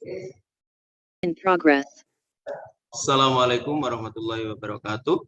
In progress. Assalamualaikum warahmatullahi wabarakatuh.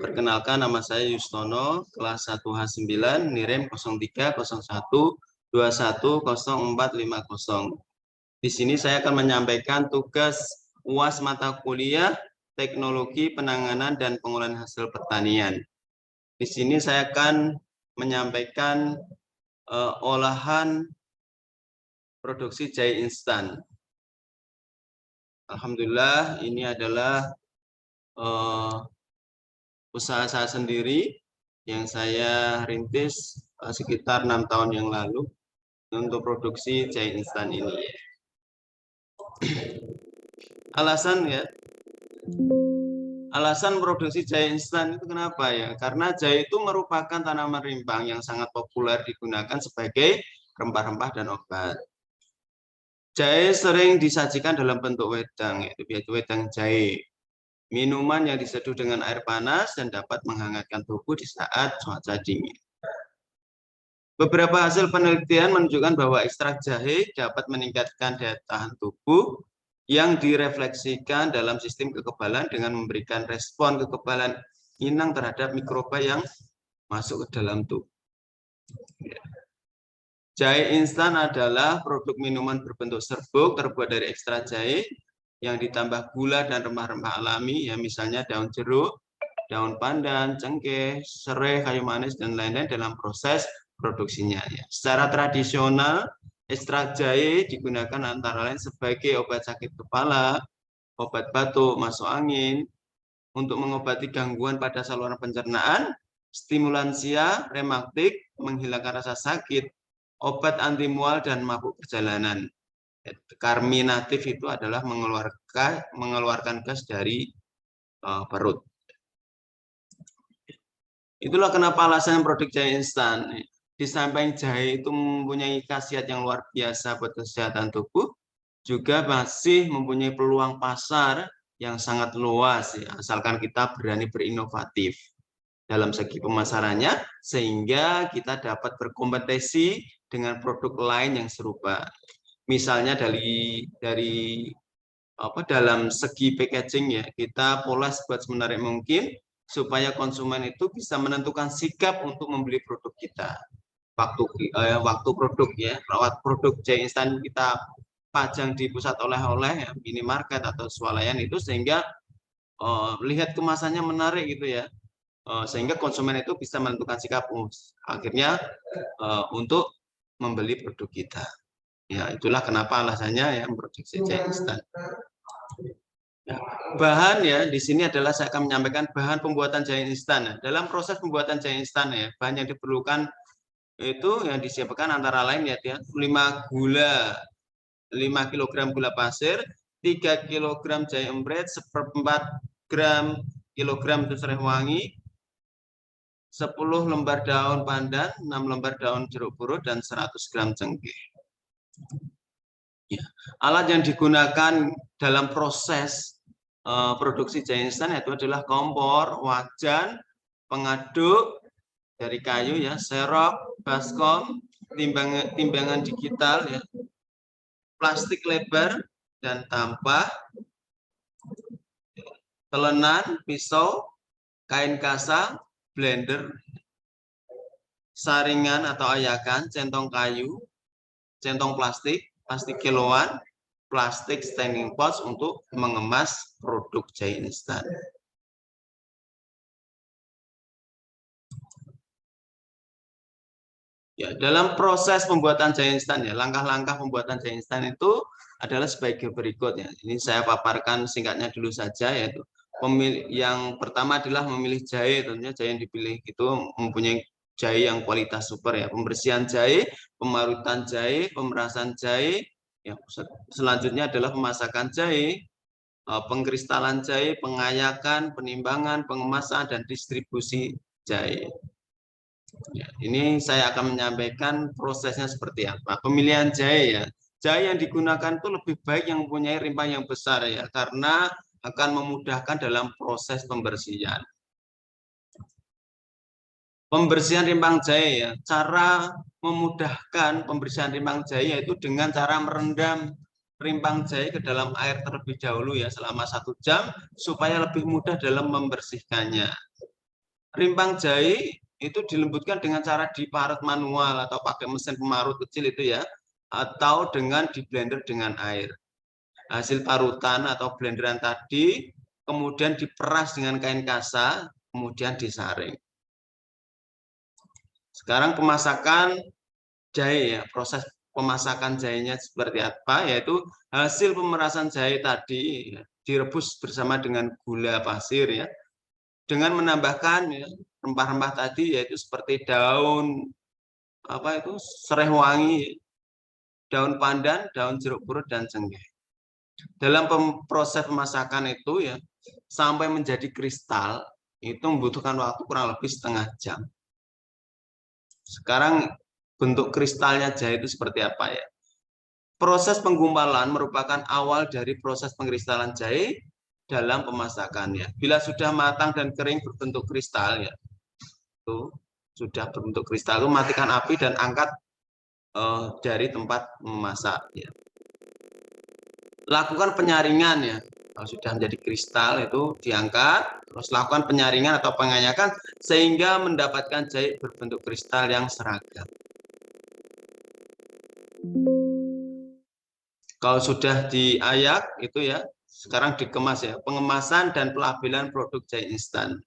Perkenalkan, nama saya Yustono, kelas 1H9, NIREM 0301210450. Di sini saya akan menyampaikan tugas UAS mata kuliah Teknologi Penanganan dan Pengolahan Hasil Pertanian. Di sini saya akan menyampaikan olahan produksi jahe instan. Alhamdulillah, ini adalah usaha saya sendiri yang saya rintis sekitar 6 tahun yang lalu untuk produksi jahe instan ini. Alasan produksi jahe instan itu kenapa ya? Karena jahe itu merupakan tanaman rimbang yang sangat populer digunakan sebagai rempah-rempah dan obat. Jahe sering disajikan dalam bentuk wedang, yaitu wedang jahe. Minuman yang diseduh dengan air panas dan dapat menghangatkan tubuh di saat cuaca dingin. Beberapa hasil penelitian menunjukkan bahwa ekstrak jahe dapat meningkatkan daya tahan tubuh yang direfleksikan dalam sistem kekebalan dengan memberikan respon kekebalan inang terhadap mikroba yang masuk ke dalam tubuh. Jahe instan adalah produk minuman berbentuk serbuk terbuat dari ekstrak jahe yang ditambah gula dan rempah-rempah alami, ya misalnya daun jeruk, daun pandan, cengkeh, serai, kayu manis, dan lain-lain dalam proses produksinya. Ya. Secara tradisional, ekstrak jahe digunakan antara lain sebagai obat sakit kepala, obat batuk, masuk angin, untuk mengobati gangguan pada saluran pencernaan, stimulansia, rematik, menghilangkan rasa sakit, obat anti mual dan mabuk perjalanan. Karminatif itu adalah mengeluarkan gas dari perut. Itulah kenapa alasan produk jahe instan. Di samping jahe itu mempunyai khasiat yang luar biasa buat kesehatan tubuh, juga masih mempunyai peluang pasar yang sangat luas, ya, asalkan kita berani berinovatif dalam segi pemasarannya, sehingga kita dapat berkompetisi dengan produk lain yang serupa. Misalnya dalam segi packaging, ya, kita pola sebuat semenarik mungkin supaya konsumen itu bisa menentukan sikap untuk membeli produk kita. Waktu produk jahe instan kita pajang di pusat oleh-oleh, ya, minimarket atau swalayan itu, sehingga lihat kemasannya menarik gitu ya, sehingga konsumen itu bisa menentukan sikap akhirnya untuk membeli produk kita. Ya, itulah kenapa alasannya ya memproduksi jahe instan. Ya, bahan ya di sini adalah saya akan menyampaikan bahan pembuatan jahe instan. Dalam proses pembuatan jahe instan ya, bahan yang diperlukan itu yang disiapkan antara lain ya 5 kg gula pasir, 3 kg jahe emprit, 1/4 kilogram itu serai wangi, 10 lembar daun pandan, 6 lembar daun jeruk purut, dan 100 gram cengkeh. Ya. Alat yang digunakan dalam proses produksi jahe instan itu adalah kompor, wajan, pengaduk dari kayu ya, serok, baskom, timbangan digital ya, plastik lebar dan tampah, telenan, pisau, kain kasa, blender, saringan atau ayakan, centong kayu, centong plastik kiloan, plastik standing pots untuk mengemas produk jahe instan. Ya, dalam proses pembuatan jahe instan ya, langkah-langkah pembuatan jahe instan itu adalah sebagai berikut ya. Ini saya paparkan singkatnya dulu saja, yaitu yang pertama adalah memilih jahe. Tentunya jahe yang dipilih itu mempunyai jahe yang kualitas super ya. Pembersihan jahe, pemarutan jahe, pemerasan jahe. Ya, selanjutnya adalah pemasakan jahe, pengkristalan jahe, pengayakan, penimbangan, pengemasan, dan distribusi jahe. Ya, ini saya akan menyampaikan prosesnya seperti apa. Pemilihan jahe ya. Jahe yang digunakan itu lebih baik yang mempunyai rimpah yang besar ya, karena akan memudahkan dalam proses pembersihan. Pembersihan rimpang jahe ya. Cara memudahkan pembersihan rimpang jahe yaitu dengan cara merendam rimpang jahe ke dalam air terlebih dahulu ya selama 1 jam supaya lebih mudah dalam membersihkannya. Rimpang jahe itu dilembutkan dengan cara diparut manual atau pakai mesin pemarut kecil itu ya, atau dengan di blender dengan air. Hasil parutan atau blenderan tadi kemudian diperas dengan kain kasa, kemudian disaring. Sekarang pemasakan jahe ya, proses pemasakan jahenya seperti apa, yaitu hasil pemerasan jahe tadi ya, direbus bersama dengan gula pasir ya, dengan menambahkan ya, rempah-rempah tadi yaitu seperti daun apa itu serai wangi, daun pandan, daun jeruk purut dan cengkeh. Dalam proses pemasakan itu ya sampai menjadi kristal itu membutuhkan waktu kurang lebih setengah jam. Sekarang bentuk kristalnya jahe itu seperti apa ya? Proses penggumpalan merupakan awal dari proses pengkristalan jahe dalam pemasakannya. Bila sudah matang dan kering berbentuk kristal ya, itu sudah berbentuk kristal itu matikan api dan angkat dari tempat memasak. Ya. Lakukan penyaringan ya. Kalau sudah menjadi kristal itu diangkat, terus lakukan penyaringan atau penganyakan sehingga mendapatkan jahe berbentuk kristal yang seragam. Kalau sudah diayak itu ya, sekarang dikemas ya, pengemasan dan pelabelan produk jahe instan.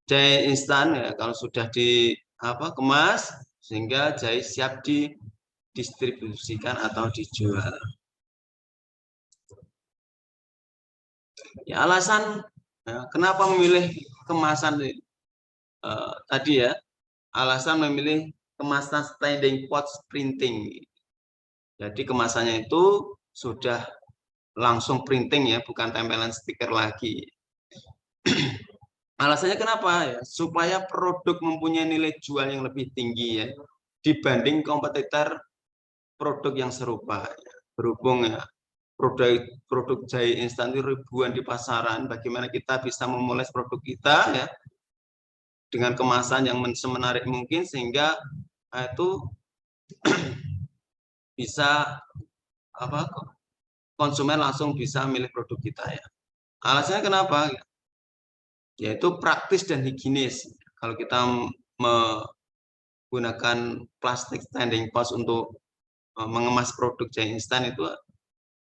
Jahe instan ya kalau sudah kemas sehingga jahe siap didistribusikan atau dijual. Ya, alasan kenapa memilih kemasan tadi ya, alasan memilih kemasan standing pot printing. Jadi kemasannya itu sudah langsung printing ya, bukan tempelan stiker lagi. Alasannya kenapa ya? Supaya produk mempunyai nilai jual yang lebih tinggi ya dibanding kompetitor produk yang serupa. Berhubung ya produk jahe instan itu ribuan di pasaran, bagaimana kita bisa memoles produk kita ya dengan kemasan yang semenarik mungkin sehingga itu bisa konsumen langsung bisa milih produk kita ya. Alasannya kenapa? Yaitu praktis dan higienis. Kalau kita menggunakan plastik standing pot untuk mengemas produk jahe instan itu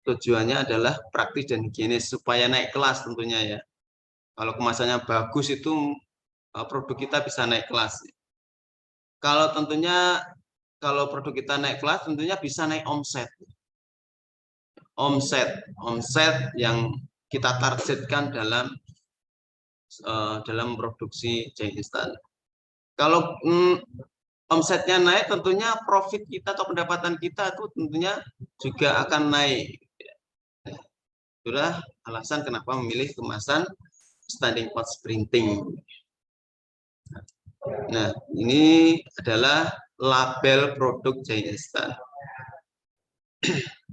tujuannya adalah praktis dan higienis supaya naik kelas tentunya ya. Kalau kemasannya bagus itu produk kita bisa naik kelas. Kalau tentunya kalau produk kita naik kelas tentunya bisa naik omset. Omset yang kita targetkan dalam produksi jahe instan. Kalau omsetnya naik, tentunya profit kita atau pendapatan kita itu tentunya juga akan naik. Itulah alasan kenapa memilih kemasan standing pot printing. Nah, ini adalah label produk jahe instan.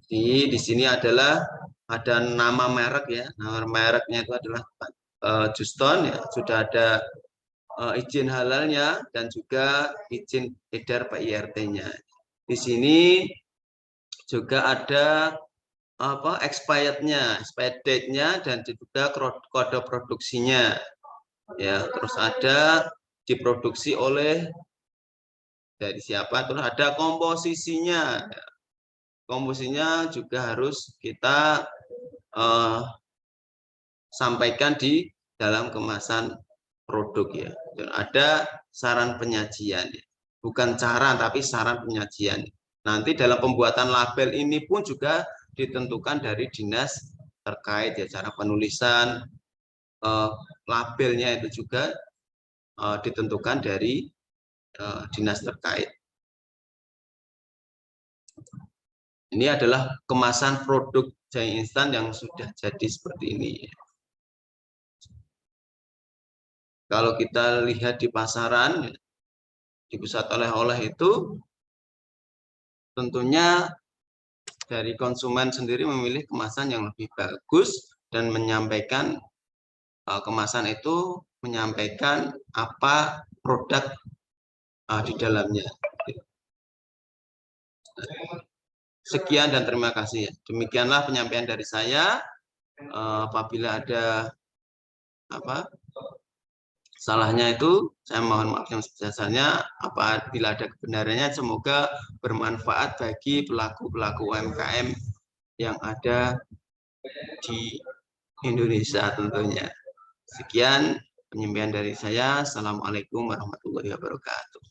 Di sini ada nama merek ya. Nama mereknya itu adalah Juston ya. Sudah ada izin halalnya dan juga izin edar PIRT-nya. Di sini juga ada expired-nya, expired date-nya dan juga kode produksinya. Ya, terus ada diproduksi oleh dari siapa, terus ada komposisinya. Komposisinya juga harus kita sampaikan di dalam kemasan produk ya. Ada saran penyajian, bukan cara tapi saran penyajian. Nanti dalam pembuatan label ini pun juga ditentukan dari dinas terkait ya, cara penulisan labelnya itu juga ditentukan dari dinas terkait. Ini adalah kemasan produk jahe instan yang sudah jadi seperti ini. Kalau kita lihat di pasaran, di pusat oleh-oleh itu, tentunya dari konsumen sendiri memilih kemasan yang lebih bagus dan menyampaikan kemasan itu menyampaikan apa produk di dalamnya. Sekian dan terima kasih. Demikianlah penyampaian dari saya. Apabila ada salahnya itu saya mohon maaf yang sebesar-besarnya. Apabila ada kebenarannya, semoga bermanfaat bagi pelaku-pelaku UMKM yang ada di Indonesia tentunya. Sekian penyampaian dari saya. Assalamualaikum warahmatullahi wabarakatuh.